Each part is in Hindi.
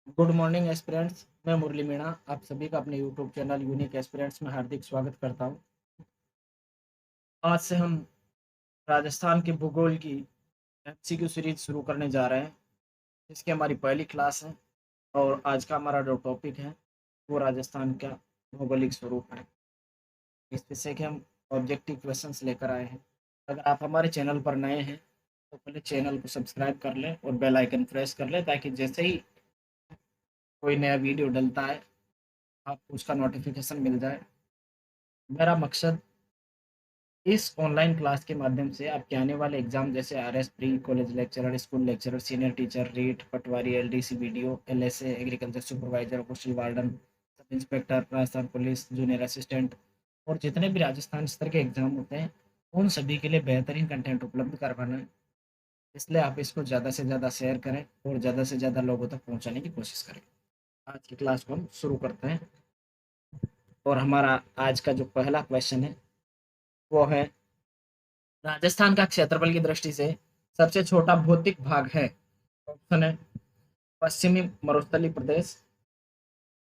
Good morning aspirants. मैं मुरली मीणा आप सभी का अपने यूट्यूब चैनल यूनिक एस्पिरेंट्स में हार्दिक स्वागत करता हूं। आज से हम राजस्थान के भूगोल की एमसीक्यू सीरीज शुरू करने जा रहे हैं, जिसकी हमारी पहली क्लास है। और आज का हमारा जो टॉपिक है वो राजस्थान का भौगोलिक स्वरूप है। इस विषय के हम ऑब्जेक्टिव क्वेश्चंस लेकर आए हैं। अगर आप हमारे चैनल पर नए हैं तो पहले चैनल को सब्सक्राइब कर लें और बेल आइकन प्रेस कर लें, ताकि जैसे ही कोई नया वीडियो डलता है आपको उसका नोटिफिकेशन मिल जाए। मेरा मकसद इस ऑनलाइन क्लास के माध्यम से आपके आने वाले एग्जाम जैसे RS pre, college lecturer, school lecturer, senior teacher, REET, patwari, LDC, BDO, LSA, agriculture supervisor, coastal warden, sub inspector, Rajasthan police, junior assistant और जितने भी राजस्थान स्तर के एग्जाम होते हैं उन सभी के लिए बेहतरीन कंटेंट उपलब्ध करवाना है। इसलिए आप इसको ज़्यादा से ज़्यादा शेयर करें और ज़्यादा से ज़्यादा लोगों तक पहुँचाने की कोशिश करें। आज की क्लास को हम शुरू करते हैं और हमारा आज का जो पहला क्वेश्चन है वो है, राजस्थान का क्षेत्रफल की दृष्टि से सबसे छोटा भौतिक भाग है। ऑप्शन है पश्चिमी मरुस्थलीय प्रदेश,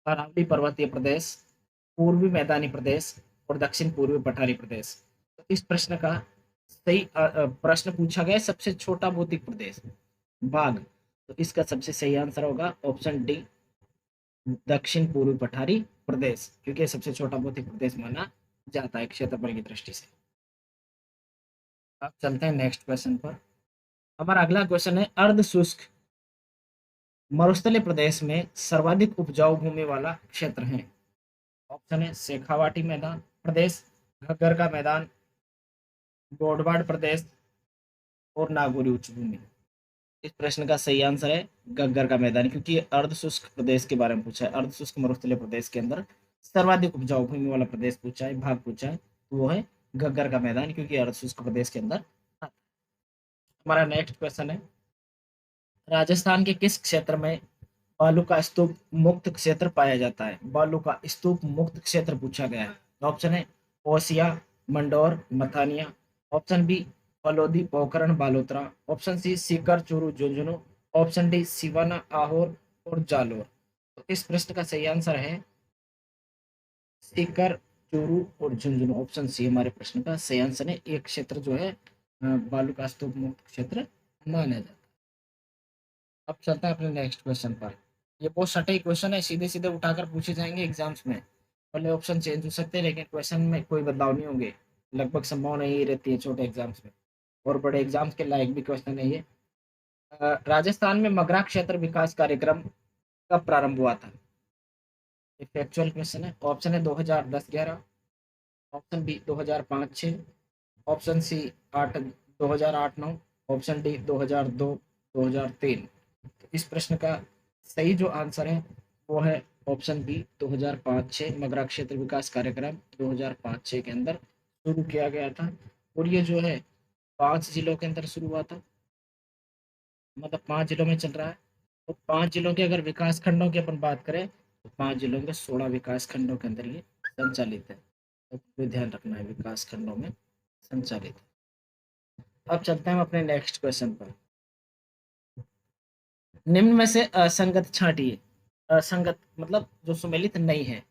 अरावली पर्वतीय प्रदेश, पूर्वी मैदानी प्रदेश और दक्षिण पूर्वी पठारी प्रदेश। तो इस प्रश्न का सही प्रश्न पूछा गया है सबसे छोटा भौतिक प्रदेश भाग। तो इसका सबसे सही आंसर होगा ऑप्शन डी, दक्षिण पूर्वी पठारी प्रदेश, क्योंकि ये सबसे छोटा भौतिक प्रदेश माना जाता है क्षेत्रफल की दृष्टि से। अब चलते हैं नेक्स्ट क्वेश्चन पर। हमारा अगला क्वेश्चन है, अर्ध शुष्क मरुस्थलीय प्रदेश में सर्वाधिक उपजाऊ भूमि वाला क्षेत्र है। ऑप्शन है शेखावाटी मैदान प्रदेश, घग्गर का मैदान, गोडवाड़ प्रदेश और नागौरी उच्च भूमि। इस प्रश्न का सही आंसर है घग्गर का मैदान, क्योंकि ये अर्ध शुष्क प्रदेश के बारे में पूछा है। अर्ध शुष्क मरुस्थलीय प्रदेश के अंदर सर्वाधिक उपजाऊ भूमि वाला प्रदेश पूछा है, भाग पूछा है, तो वो है घग्गर का मैदान, क्योंकि अर्ध शुष्क प्रदेश के अंदर आता है। हमारा नेक्स्ट क्वेश्चन है, राजस्थान के किस क्षेत्र में बालू का स्तूप मुक्त क्षेत्र पाया जाता है। बालू का स्तूप मुक्त क्षेत्र पूछा गया है। ऑप्शन है Osian, Mandore, Mathania. Option B Phalodi, Pokhran, Balotra. Option C Sikar, Churu, Jhunjhunu. Option D Siwana, Ahore और जालोर। तो इस प्रश्न का सही आंसर है सीकर, चूरू और झुंझुनू। ऑप्शन सी हमारे प्रश्न का सही आंसर है। एक क्षेत्र जो है बालू का स्तूप मुक्त क्षेत्र माना जाता है। अब चलते हैं अपने नेक्स्ट क्वेश्चन पर। ये बहुत सटीक क्वेश्चन है, सीधे सीधे उठाकर पूछे जाएंगे एग्जाम्स में। पहले ऑप्शन चेंज हो सकते हैं लेकिन क्वेश्चन में कोई बदलाव नहीं होंगे। लगभग संभावना यही रहती है छोटे एग्जाम्स में, और बड़े एग्जाम्स के लायक भी क्वेश्चन है ये। राजस्थान में मगरा क्षेत्र विकास कार्यक्रम कब प्रारंभ हुआ था। ये फैक्चुअल क्वेश्चन है। ऑप्शन है 2010-11, option B 2005-6, option C 2008-9, option D 2002-2003। इस प्रश्न का सही जो आंसर है वो है ऑप्शन बी 2005-6। मगरा क्षेत्र विकास कार्यक्रम 2005-6 के अंदर शुरू किया गया था, और ये जो है 5 जिलों के अंदर शुरू हुआ था। मतलब 5 जिलों में चल रहा है। तो 5 जिलों के अगर विकास खंडों की अपन बात करें तो 5 जिलों के 16 विकास खंडों के अंदर ये संचालित है। तो कोई ध्यान रखना है, विकास खंडों में संचालित है। अब चलते हैं हम अपने नेक्स्ट क्वेश्चन पर। निम्न में से असंगत छांटिए। असंगत मतलब जो सुमेलित नहीं है।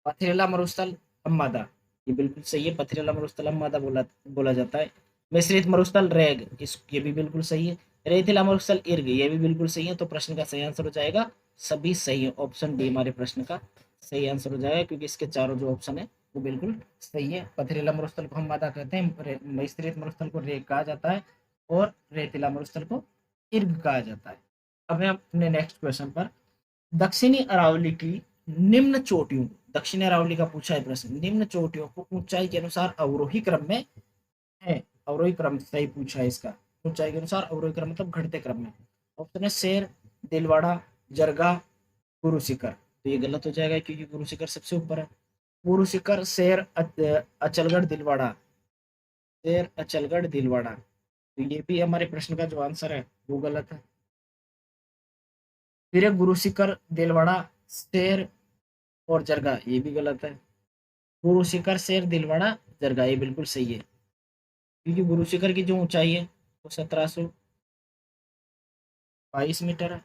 पथरीला मरुस्थल अम्मादा, ये बिल्कुल सही है। पथरीला मरुस्थल अम्मादा बोला बोला जाता है। मिश्रित मरुस्थल रेग, इस ये भी बिल्कुल सही है। रेतीला मरुस्थल इर्ग, ये भी बिल्कुल सही है। तो प्रश्न का सही आंसर हो जाएगा सभी सही है। ऑप्शन डी हमारे प्रश्न का सही आंसर हो जाएगा, क्योंकि इसके चारों जो ऑप्शन है वो बिल्कुल सही है। पथरीला मरुस्थल को हम मादा कहते हैं, मिश्रित मरुस्थल को रेग कहा जाता है, और रेतीला मरुस्थल को इर्ग कहा जाता है। अब हम अपने नेक्स्ट क्वेश्चन पर। दक्षिणी अरावली की निम्न चोटियों, दक्षिणी अरावली का पूछा है प्रश्न, निम्न चोटियों को ऊंचाई के अनुसार अवरोही क्रम में है। अवरोही क्रम सही पूछा है इसका। ऊंचाई के अनुसार अवरोही क्रम मतलब घटते क्रम में। ऑप्शन है शेर, दिलवाड़ा, जरगा, गुरु शिखर। तो ये गलत हो जाएगा, क्योंकि गुरु शिखर सबसे ऊपर है। गुरु शिखर, शेर, अचलगढ़, दिलवाड़ा। शेर, अचलगढ़, दिलवाड़ा। तो ये भी हमारे प्रश्न का जो आंसर है वो गलत है। फिर है गुरु शिखर, दिलवाड़ा, शेर और जरगा, ये भी गलत है। गुरु शिखर, शेर, दिलवाड़ा, जरगा, ये बिल्कुल सही है। क्योंकि गुरु शिखर की जो ऊंचाई है वो 1722 मीटर है।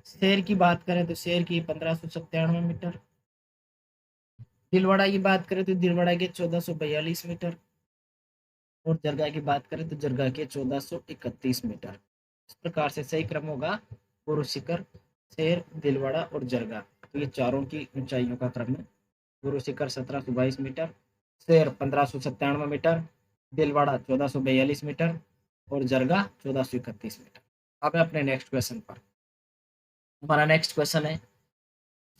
शेर की बात करें तो शेर की 1597 मीटर। दिलवाड़ा की बात करें तो दिलवाड़ा के 1442 मीटर। और जरगा की बात करें तो जरगा के 1431 मीटर। इस प्रकार से सही क्रम होगा गुरु शिखर, शेर, दिलवाड़ा और जरगा। तो ये चारों की ऊंचाइयों का क्रम है। गुरु शिखर 1722 मीटर, शेर 1597 मीटर, दिलवाड़ा 1442 मीटर और जरगा 1431 मीटर। अब अपने नेक्स्ट क्वेश्चन पर। हमारा नेक्स्ट क्वेश्चन है,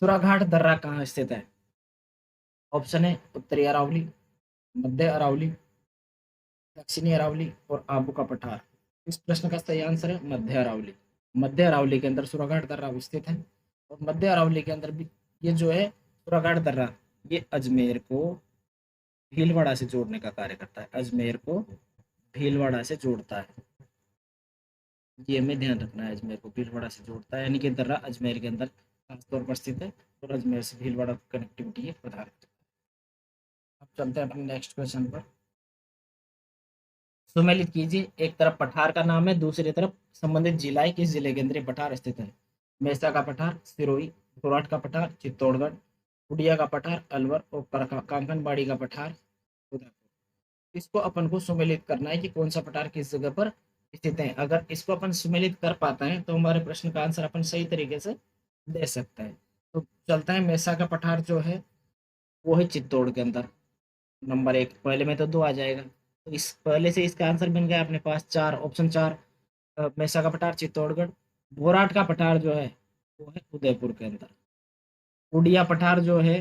सुराघाट दर्रा कहाँ स्थित है? ऑप्शन है उत्तरी अरावली, मध्य अरावली, दक्षिणी अरावली और आबू का पठार। इस प्रश्न का सही आंसर है मध्य अरावली। मध्य अरावली के अंदर सुराघाट दर्रा स्थित है। और मध्य अरावली के अंदर भी ये जो है सुराघाट दर्रा, ये अजमेर को भीलवाड़ा से जोड़ने का कार्य करता है। अजमेर को भीलवाड़ा से जोड़ता है। ये हमें ध्यान रखना है, अजमेर को भीलवाड़ा से जोड़ता है, यानी कि दर्रा अजमेर के अंदर खास तौर पर स्थित है और अजमेर से भीलवाड़ा कनेक्टिविटी ये प्रदान करता है। अब चलते हैं अपने नेक्स्ट क्वेश्चन पर। सुमेलित कीजिए, एक तरफ पठार का नाम है, दूसरी तरफ संबंधित जिला है, किस जिले के अंदर ये पठार स्थित है? मेसा का पठार सिरोही, गोराट का पठार चित्तौड़गढ़, उड़िया का पठार अलवर और कांकनबाड़ी का पठार उदयपुर। इसको अपन को सुमेलित करना है कि कौन सा पठार किस जगह पर स्थित है। अगर इसको अपन सुमेलित कर पाते हैं तो हमारे प्रश्न का आंसर अपन सही तरीके से दे सकते हैं। तो चलता है, मेसा का पठार जो है वो है चित्तौड़ के अंदर। नंबर एक, पहले में तो दो आ जाएगा, तो इस पहले से इसका आंसर बन गया अपने पास चार, ऑप्शन चार। मेसा का पठार चित्तौड़गढ़। बोराट का पठार जो है वो है उदयपुर के अंदर। उड़िया पठार जो है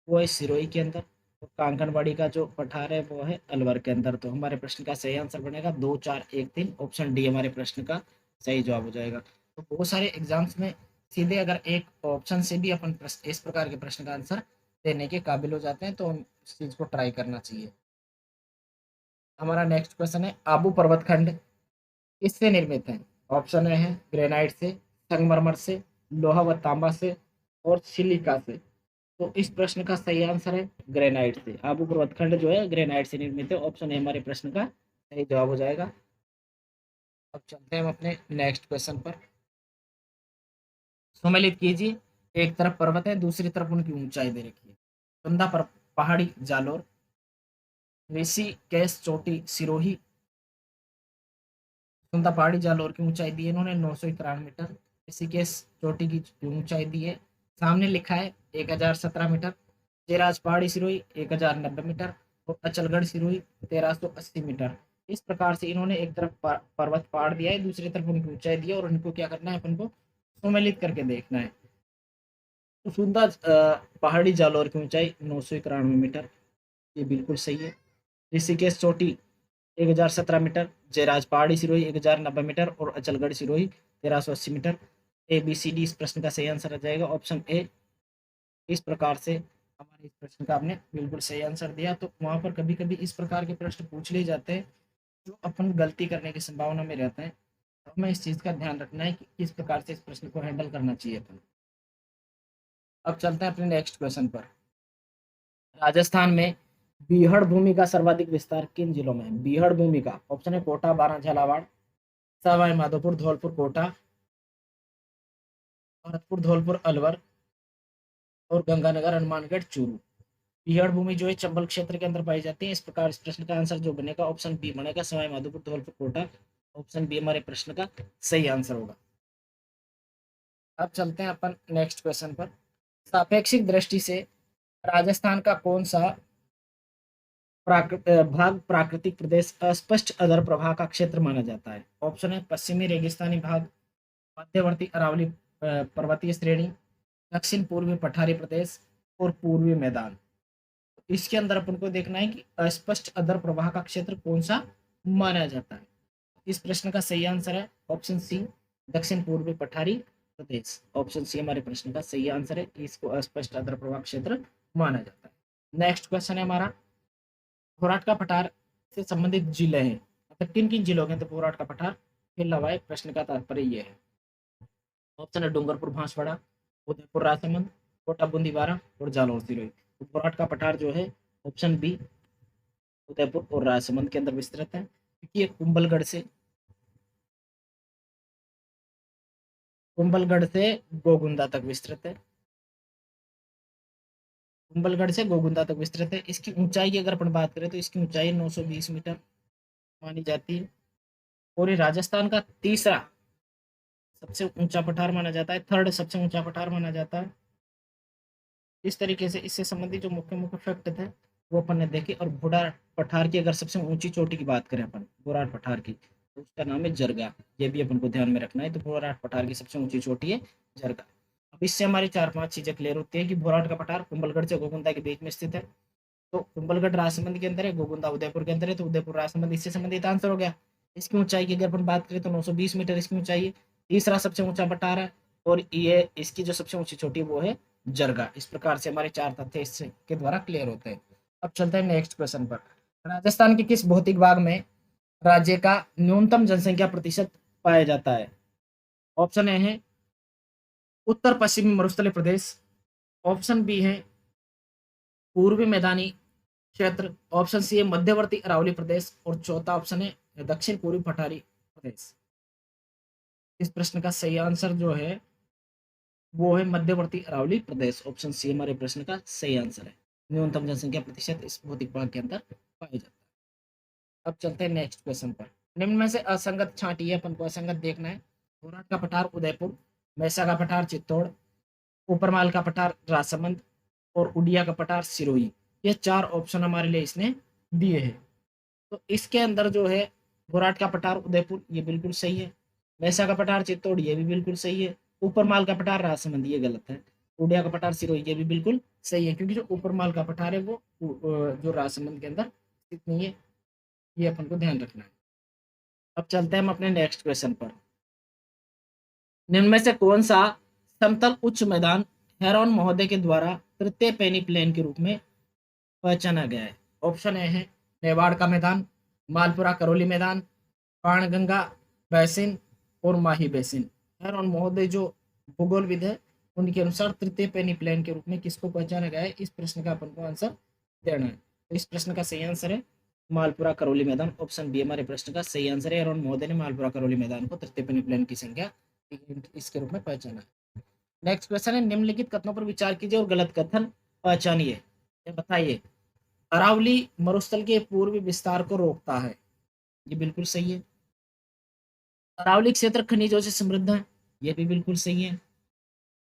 वो है सिरोही के अंदर। और कांकनबाड़ी का जो पठार है वो है अलवर के अंदर। तो हमारे प्रश्न का सही आंसर बनेगा 2 4 1 3, ऑप्शन डी हमारे प्रश्न का सही जवाब हो जाएगा। तो बहुत सारे एग्जाम्स में सीधे अगर एक ऑप्शन से भी अपन इस प्रकार के प्रश्न का आंसर देने के काबिल हो जाते हैं, तो हम इस चीज को ट्राई करना चाहिए। हमारा नेक्स्ट क्वेश्चन है, आबू पर्वत खंड किससे निर्मित है? ऑप्शन ए है ग्रेनाइट से, संगमरमर से, लोहा व तांबा से और सिलिका से। तो इस प्रश्न का सही आंसर है ग्रेनाइट से। आबू पर्वतखंड जो है ग्रेनाइट से निर्मित है, ऑप्शन ए हमारे प्रश्न का सही जवाब हो जाएगा। अब चलते हैं हम अपने नेक्स्ट क्वेश्चन पर। सुमेलित कीजिए, एक तरफ पर्वत है, दूसरी तरफ उनकी ऊंचाई दे रखी है। कंधा पर पहाड़ी जालोर, ऋषिकेश चोटी सिरोही। सुंदा पहाड़ी जालोर की ऊंचाई दी है इन्होंने 991 मीटर। ऋषिकेश चोटी की ऊंचाई दी है, सामने लिखा है 1017 मीटर। जेराज पहाड़ी सिरोही 1090 मीटर और अचलगढ़ सिरोही 1380 मीटर। इस प्रकार से इन्होंने एक तरफ पर्वत पहाड़ दिया है, दूसरी तरफ उनकी ऊंचाई दी है और उनको क्या करना है अपन को सम्मिलित करके देखना है। तो सुंदा पहाड़ी जालोर की ऊंचाई 991 मीटर, ये बिल्कुल सही है। ऋषिकेश चोटी 1017 मीटर, जयराज पहाड़ी सिरोही 1090 मीटर और Achalgarh Sirohi 1380 metre. A B C D इस प्रश्न का सही आंसर आ जाएगा, ऑप्शन ए। इस प्रकार से हमारे इस प्रश्न का आपने बिल्कुल सही आंसर दिया। तो वहां पर कभी कभी इस प्रकार के प्रश्न पूछ लिए जाते हैं जो अपन गलती करने की संभावना में रहते हैं। तो हमें इस चीज का ध्यान रखना है कि किस प्रकार से इस प्रश्न को हैंडल करना चाहिए अपन। अब चलते हैं अपने नेक्स्ट क्वेश्चन पर। राजस्थान में बीहड़ भूमि का सर्वाधिक विस्तार किन जिलों में है? बीहड़ भूमि का ऑप्शन है कोटा, बारां, झालावाड़, सवाई माधोपुर, धौलपुर, कोटा, भरतपुर, धौलपुर, अलवर और गंगानगर, हनुमानगढ़, चूरू। बीहड़ भूमि जो है चंबल क्षेत्र के अंदर पाई जाती है। इस प्रकार इस प्रश्न का आंसर जो बनेगा ऑप्शन बी बनेगा, सवाई माधोपुर, धौलपुर, कोटा। ऑप्शन बी हमारे प्रश्न का सही आंसर होगा। अब चलते हैं अपन नेक्स्ट क्वेश्चन पर। सापेक्षिक दृष्टि से राजस्थान का कौन सा भाग प्राकृतिक प्रदेश अस्पष्ट अधर प्रवाह का क्षेत्र माना जाता है? ऑप्शन है पश्चिमी रेगिस्तानी भाग, मध्यवर्ती अरावली पर्वतीय श्रेणी, दक्षिण पूर्वी पठारी प्रदेश और पूर्वी मैदान। इसके अंदर अपन को देखना है कि अस्पष्ट अधर प्रवाह का क्षेत्र कौन सा माना जाता है। इस प्रश्न का सही आंसर है ऑप्शन सी, दक्षिण पूर्वी पठारी प्रदेश। ऑप्शन सी हमारे प्रश्न का सही आंसर है, इसको अस्पष्ट अधर प्रवाह क्षेत्र माना जाता है। नेक्स्ट क्वेश्चन है हमारा, घोराट का पठार से संबंधित जिले हैं, मतलब किन किन जिलों के अंदर घोराट का पठार फैला हुआ है? प्रश्न का तात्पर्य यह है। ऑप्शन है डूंगरपुर बांसवाड़ा, उदयपुर राजसमंद, कोटा बूंदी बारा और जालौर सिरोही। तो घोराट का पठार जो है ऑप्शन बी उदयपुर और राजसमंद के अंदर विस्तृत है, क्योंकि ये कुंभलगढ़ से कुंभलगढ़ से गोगुंदा तक विस्तृत है। कुंभलगढ़ से गोगुंदा तक विस्तृत है। इसकी ऊंचाई की अगर अपन बात करें तो इसकी ऊंचाई 920 मीटर मानी जाती है। और ये राजस्थान का तीसरा सबसे ऊंचा पठार माना जाता है, थर्ड सबसे ऊंचा पठार माना जाता है। इस तरीके से इससे संबंधित जो मुख्य मुख्य फैक्ट थे वो अपन ने देखे। और बुढ़ार पठार की अगर सबसे ऊंची चोटी की बात करें अपन, बुराड़ पठार की, तो उसका नाम है जरगा। ये भी अपन को ध्यान में रखना है। तो बुराड़ पठार की सबसे ऊंची चोटी है जरगा। अब इससे हमारी 4-5 चीजें क्लियर होती है कि बुराड़ का पठार कुंभलगढ़ से गोगुंदा के बीच में स्थित है। तो कुंभलगढ़ राजसमंद के अंदर है, गोगुंदा उदयपुर के अंदर है, तो उदयपुर राजसमंद इससे संबंधित आंसर हो गया। इसकी ऊंचाई की अगर अपन बात करें तो 920 मीटर इसकी ऊंचाई है। तीसरा सबसे ऊंचा पठार है। और ये इसकी जो सबसे ऊंची चोटी है वो है जरगा। इस प्रकार से हमारे 4 तथ्य इससे के द्वारा क्लियर होते हैं। अब चलते हैं नेक्स्ट क्वेश्चन पर। राजस्थान के किस भौतिक भाग में राज्य का न्यूनतम जनसंख्या प्रतिशत पाया जाता है? ऑप्शन ए है उत्तर पश्चिमी मरुस्थलीय प्रदेश। ऑप्शन बी है पूर्वी मैदानी क्षेत्र। ऑप्शन सी है मध्यवर्ती अरावली प्रदेश। और चौथा ऑप्शन है दक्षिण पूर्वी पठारी प्रदेश। इस प्रश्न का सही आंसर जो है वो है मध्यवर्ती अरावली प्रदेश। ऑप्शन सी हमारे प्रश्न का सही आंसर है। न्यूनतम जनसंख्या प्रतिशत इस भौतिक भाग के अंदर पाया जाता है। अब चलते हैं नेक्स्ट क्वेश्चन पर। निम्न में से असंगत छांटिए, अपन को असंगत देखना है। घोराट का पठार उदयपुर, मैसा का पठार चित्तौड़, ऊपरमाल का पठार राजसमंद और उड़िया का पठार सिरोही। ये 4 ऑप्शन हमारे लिए इसने दिए हैं। तो इसके अंदर जो है घोराट का पठार उदयपुर ये बिल्कुल सही है। मैसा का पठार चित्तौड़ ये भी बिल्कुल सही है। ऊपरमाल का पठार राजसमंद ये गलत है। उड़िया का पठार सिरोही ये भी बिल्कुल सही है, क्योंकि जो ऊपरमाल का पठार है वो जो राजसमंद के अंदर स्थित नहीं है। ये अपन को ध्यान रखना है। अब चलते हैं हम अपने नेक्स्ट क्वेश्चन पर। निम्न में से कौन सा समतल उच्च मैदान हेरोन महोदय के द्वारा तृतीय पेनी प्लेन के रूप में पहचाना गया है? ऑप्शन ए है मेवाड़ का मैदान, मालपुरा करौली मैदान, पाणगंगा बेसिन और माही बेसिन। हेरोन महोदय जो भूगोलविद है उनके अनुसार तृतीय पेनी प्लेन के रूप में किसको पहचाना गया है? इस प्रश्न का अपन को आंसर देना है। तो इस प्रश्न का सही आंसर है मालपुरा करौली मैदान। ऑप्शन बी हमारे प्रश्न का सही आंसर है। हेरोन महोदय ने मालपुरा करौली मैदान को तृतीय पेनी प्लेन की संख्या इसके रूप में पहचाना है। नेक्स्ट क्वेश्चन है निम्नलिखित कथनों पर विचार कीजिए और गलत कथन पहचानिए। ये बताइए अरावली मरुस्थल के पूर्वी विस्तार को रोकता है। ये बिल्कुल सही है। अरावली क्षेत्र खनिजों से समृद्ध है। ये भी बिल्कुल सही है।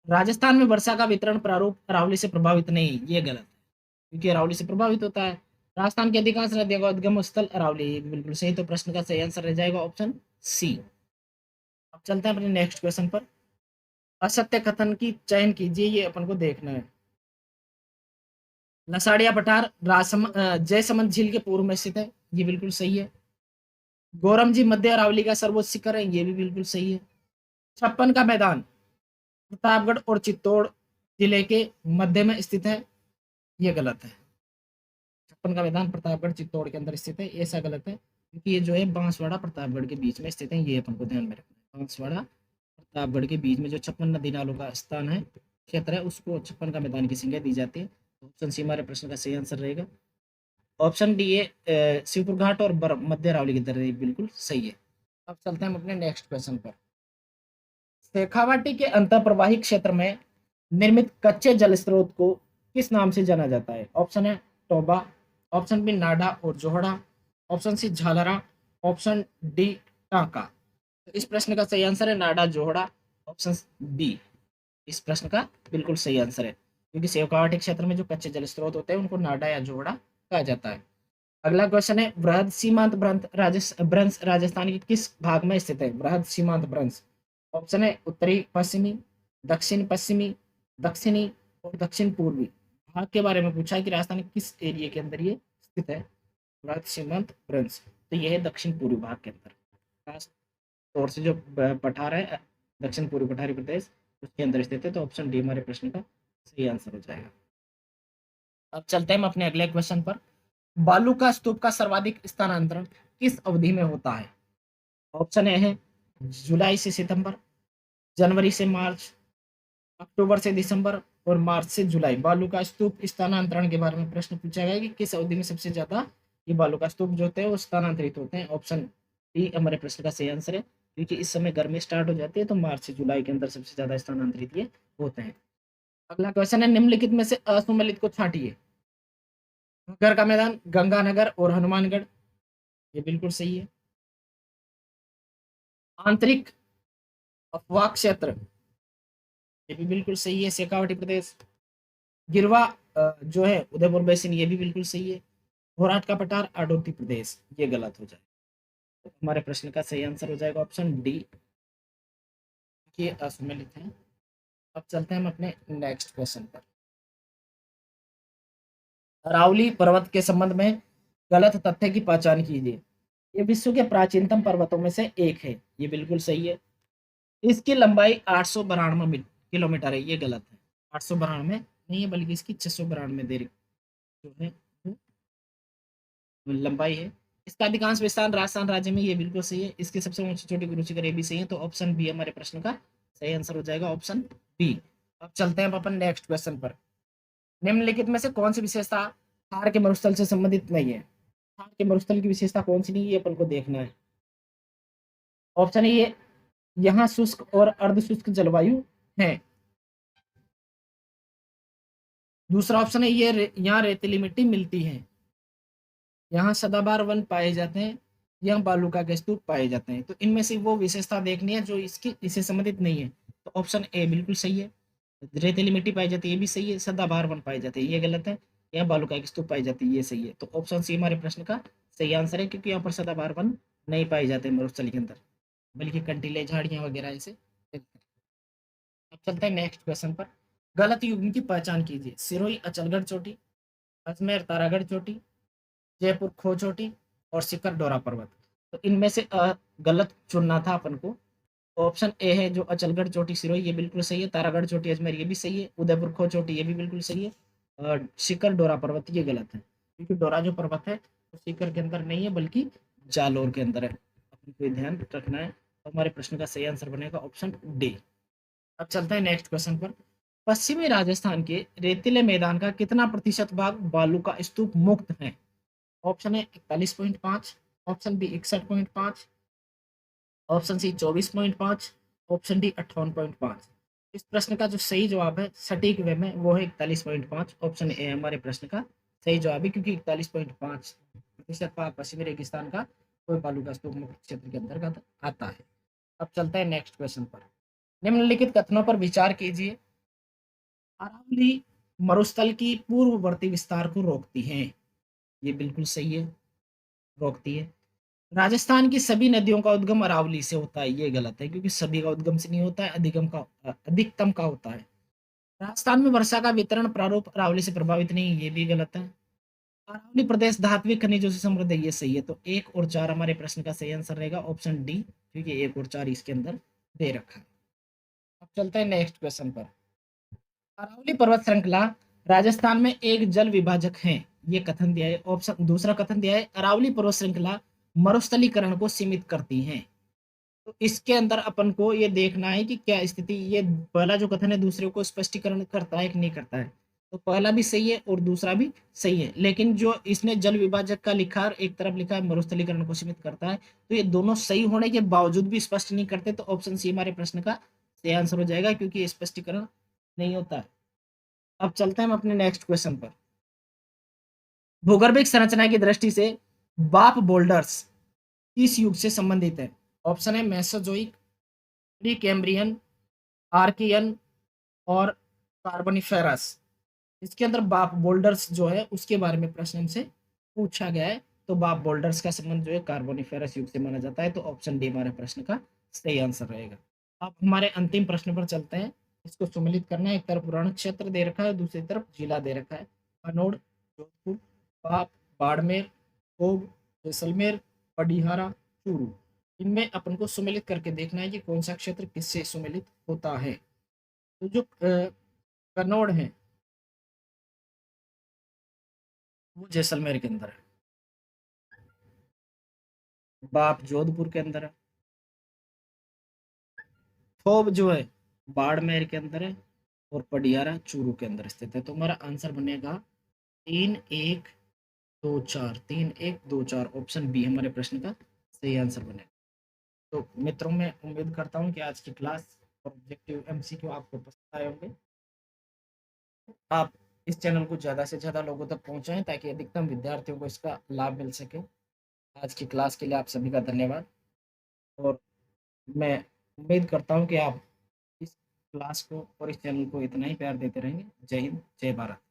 राजस्थान में वर्षा का वितरण प्रारूप अरावली से प्रभावित नहीं, ये गलत है, क्योंकि अरावली से प्रभावित होता है। राजस्थान की अधिकांश नदियों का उद्गम स्थल अरावली, ये भी बिल्कुल सही। तो प्रश्न का सही आंसर रह जाएगा ऑप्शन सी। अब चलते हैं अपने नेक्स्ट क्वेश्चन पर। असत्य कथन की चयन कीजिए, ये अपन को देखना है। लसाड़िया पठार जयसमंद झील के पूर्व में स्थित है। ये बिल्कुल सही है। गौरम जी मध्य अरावली का सर्वोच्च शिखर है। ये भी बिल्कुल सही है। छप्पन का मैदान प्रतापगढ़ और चित्तौड़ जिले के मध्य में स्थित है। ये गलत है। छप्पन का मैदान प्रतापगढ़ चित्तौड़ के अंदर स्थित है, ऐसा गलत है, क्योंकि ये जो है बांसवाड़ा प्रतापगढ़ के बीच में स्थित है। ये अपन को ध्यान में रखना है। बांसवाड़ा प्रतापगढ़ के बीच में जो 56 नदी नालों का स्थान है, क्षेत्र है, उसको छप्पन का मैदान की संज्ञा दी जाती है। ऑप्शन सी हमारे प्रश्न का सही आंसर रहेगा। ऑप्शन डी है शिवपुर घाट और मध्य अरावली की तरह, बिल्कुल सही है। अब चलते हैं हम अपने नेक्स्ट क्वेश्चन पर। शेखावाटी के अंतःप्रवाही क्षेत्र में निर्मित कच्चे जल स्रोत को किस नाम से जाना जाता है? ऑप्शन है टोबा, ऑप्शन बी नाडा और जोहड़ा, ऑप्शन सी झालरा, ऑप्शन डी टांका। तो इस प्रश्न का सही आंसर है नाडा जोहड़ा। ऑप्शन बी इस प्रश्न का बिल्कुल सही आंसर है, क्योंकि शेखावाटी क्षेत्र में जो कच्चे जल स्रोत होते हैं उनको नाडा या जोहड़ा कहा जाता है। अगला क्वेश्चन है बृहद सीमांत भ्रंश राजस्थान के किस भाग में स्थित है? बृहद सीमांत भ्रंश। ऑप्शन है उत्तरी पश्चिमी, दक्षिण पश्चिमी, दक्षिणी और दक्षिण पूर्वी। भाग के बारे में पूछा है कि राजस्थान के किस एरिया के अंदर ये स्थित है बृहद सीमांत भ्रंश। तो यह है दक्षिण पूर्वी भाग के अंदर, खास तौर से जो पठार है दक्षिण पूर्वी पठारी प्रदेश उसके अंदर स्थित है। तो ऑप्शन डी हमारे प्रश्न का सही आंसर हो जाएगा। अब चलते हैं हम अपने अगले क्वेश्चन पर। बालू का स्तूप का सर्वाधिक स्थानांतरण किस अवधि में होता है? ऑप्शन ए है जुलाई से सितंबर, जनवरी से मार्च, अक्टूबर से दिसंबर और मार्च से जुलाई। बालू का स्तूप स्थानांतरण के बारे में प्रश्न पूछा गया कि किस अवधि में सबसे ज्यादा ये बालू का स्तूप जो होते हैं वो स्थानांतरित होते हैं। ऑप्शन डी हमारे प्रश्न का सही आंसर है, क्योंकि इस समय गर्मी स्टार्ट हो जाती है, तो मार्च से जुलाई के अंदर सबसे ज़्यादा स्थानांतरित ये होते हैं। अगला क्वेश्चन है, निम्नलिखित में से असुमेलित को छांटिए। घर का मैदान, गंगानगर और हनुमानगढ़, ये बिल्कुल सही है। आंतरिक अफवाह क्षेत्र, ये भी बिल्कुल सही है, शेखावटी प्रदेश। गिरवा जो है उदयपुर बेसिन, ये भी बिल्कुल सही है। घोराट का पठार आडोती प्रदेश, ये गलत हो जाए। तो हमारे प्रश्न का सही आंसर हो जाएगा ऑप्शन डी, ये असुमेलित है। अब चलते हैं हम अपने नेक्स्ट क्वेश्चन पर। अरावली पर्वत के संबंध में गलत तथ्य की पहचान कीजिए। ये विश्व के प्राचीनतम पर्वतों में से एक है, ये बिल्कुल सही है। इसकी लंबाई 892 किलोमीटर है, ये गलत है। 892 नहीं है, बल्कि इसकी 692 देर जो है लंबाई है। इसका अधिकांश विस्तार राजस्थान राज्य में, ये बिल्कुल सही है। इसकी सबसे ऊंची चोटी रुचिकर, ये भी सही है। तो ऑप्शन बी हमारे प्रश्न का सही आंसर हो जाएगा, ऑप्शन बी। अब चलते हैं अपन नेक्स्ट क्वेश्चन पर। निम्नलिखित में से कौन सी विशेषता थार के मरुस्थल से संबंधित नहीं है? थार के मरुस्थल की विशेषता कौन सी नहीं है, ये अपन को देखना है। ऑप्शन ए, ये यहाँ शुष्क और अर्ध शुष्क जलवायु है। दूसरा ऑप्शन है, यहाँ रेतीली मिट्टी मिलती है। यहाँ सदाबहार वन पाए जाते हैं। यहाँ बालूका के स्तूप पाए जाते हैं। तो इनमें से वो विशेषता देखनी है जो इसकी इससे संबंधित नहीं है। तो ऑप्शन ए बिल्कुल सही है। रेतीली मिट्टी पाई जाती है, ये भी सही है। सदाबहार वन पाए जाते हैं, ये गलत है। यहाँ बालूका के स्तूप पाई जाती है, ये सही है। तो ऑप्शन सी हमारे प्रश्न का सही आंसर है, क्योंकि यहाँ पर सदाबहार वन नहीं पाए जाते मरुस्थल के अंदर, बल्कि कंटीले झाड़ियाँ वगैरह ऐसे। अब चलते हैं नेक्स्ट क्वेश्चन पर। गलत युग्म की पहचान कीजिए। सिरोही अचलगढ़ चोटी, अजमेर तारागढ़ चोटी, जयपुर खो चोटी और शिखर डोरा पर्वत। तो इनमें से गलत चुनना था अपन को। ऑप्शन ए है जो अचलगढ़ चोटी सिरोही, ये बिल्कुल सही है। तारागढ़ चोटी अजमेर, ये भी सही है। उदयपुर खो चोटी, ये भी बिल्कुल सही है। शिखर डोरा पर्वत, ये गलत है, क्योंकि डोरा जो पर्वत है वो शिखर के अंदर नहीं है, बल्कि जालोर के अंदर है। अपन को ध्यान रखना है। तो हमारे प्रश्न का सही आंसर बनेगा ऑप्शन डी। अब चलते हैं नेक्स्ट क्वेश्चन पर। पश्चिमी राजस्थान के रेतीले मैदान का कितना प्रतिशत भाग बालू का स्तूप मुक्त है? ऑप्शन है 41.5, option B 61.5, option C 24.5, option D 58.5। इस प्रश्न का जो सही जवाब है सटीक वे में, वो है 41.5। ऑप्शन ए हमारे प्रश्न का सही जवाब है, क्योंकि 41.5% भाग पश्चिमी रेगिस्तान का कोई बालू का स्तूप मुक्त क्षेत्र के अंतर्गत आता है। अब चलते हैं नेक्स्ट क्वेश्चन पर। निम्नलिखित कथनों पर विचार कीजिए। अरावली मरुस्थल की पूर्ववर्ती विस्तार को रोकती है, ये बिल्कुल सही है, रोकती है। राजस्थान की सभी नदियों का उद्गम अरावली से होता है, ये गलत है, क्योंकि सभी का उद्गम से नहीं होता है, अधिकतम का होता है। राजस्थान में वर्षा का वितरण प्रारूप अरावली से प्रभावित नहीं, ये भी गलत है। अरावली प्रदेश धात्विक खनिजों से समृद्ध है, ये सही है। तो 1 और 4 हमारे प्रश्न का सही आंसर रहेगा, ऑप्शन डी, क्योंकि 1 और 4 इसके अंदर दे रखा है। अब चलते हैं नेक्स्ट क्वेश्चन पर। अरावली पर्वत श्रृंखला राजस्थान में एक जल विभाजक है, ये कथन दिया है। ऑप्शन दूसरा कथन दिया है, अरावली पर्वत श्रृंखला मरुस्थलीकरण को सीमित करती है। तो इसके अंदर अपन को ये देखना है कि क्या स्थिति, ये पहला जो कथन है दूसरे को स्पष्टीकरण करता है कि नहीं करता है। तो पहला भी सही है और दूसरा भी सही है, लेकिन जो इसने जल विभाजक का लिखा और एक तरफ लिखा है मरुस्थलीकरण को सीमित करता है, तो ये दोनों सही होने के बावजूद भी स्पष्ट नहीं करते। तो ऑप्शन सी हमारे प्रश्न का सही आंसर हो जाएगा, क्योंकि ये स्पष्टीकरण नहीं होता है। अब चलते हैं हम अपने नेक्स्ट क्वेश्चन पर। भूगर्भिक संरचना की दृष्टि से बाप बोल्डर्स किस युग से संबंधित है? ऑप्शन है मेसोजोइक, प्री कैम्ब्रियन, आर्कियन और कार्बोनिफेरस। इसके अंदर बाप बोल्डर्स जो है उसके बारे में प्रश्न से पूछा गया है। तो बाप बोल्डर्स का संबंध जो है कार्बोनिफेरस युग से माना जाता है। तो ऑप्शन डी हमारे प्रश्न का सही आंसर रहेगा। अब हमारे अंतिम प्रश्न पर चलते हैं। इसको सुमेलित करना है। एक तरफ पुराण क्षेत्र दे रखा है, दूसरी तरफ जिला दे रखा है। कनौड़, जोधपुर, पाप, बाड़मेर, कोब, जैसलमेर, पडिहारा, चूरू। इनमें अपन को सुमेलित करके देखना है कि कौन सा क्षेत्र किससे सुमेलित होता है। तो जो कन्नौड़ है वो जैसलमेर के अंदर है, बाप जोधपुर के अंदर है, थोब जो है बाड़मेर के अंदर है और पडियारा चूरू के अंदर स्थित है। तो हमारा आंसर बनेगा 3-1-2-4, 3-1-2-4। ऑप्शन बी हमारे प्रश्न का सही आंसर बनेगा। तो मित्रों, मैं उम्मीद करता हूँ कि आज की क्लास और ऑब्जेक्टिव एमसीक्यू आपको पसंद आए होंगे। आप इस चैनल को ज़्यादा से ज़्यादा लोगों तक पहुँचाएँ ताकि अधिकतम विद्यार्थियों को इसका लाभ मिल सके। आज की क्लास के लिए आप सभी का धन्यवाद और मैं उम्मीद करता हूँ कि आप इस क्लास को और इस चैनल को इतना ही प्यार देते रहेंगे। जय हिंद, जय भारत।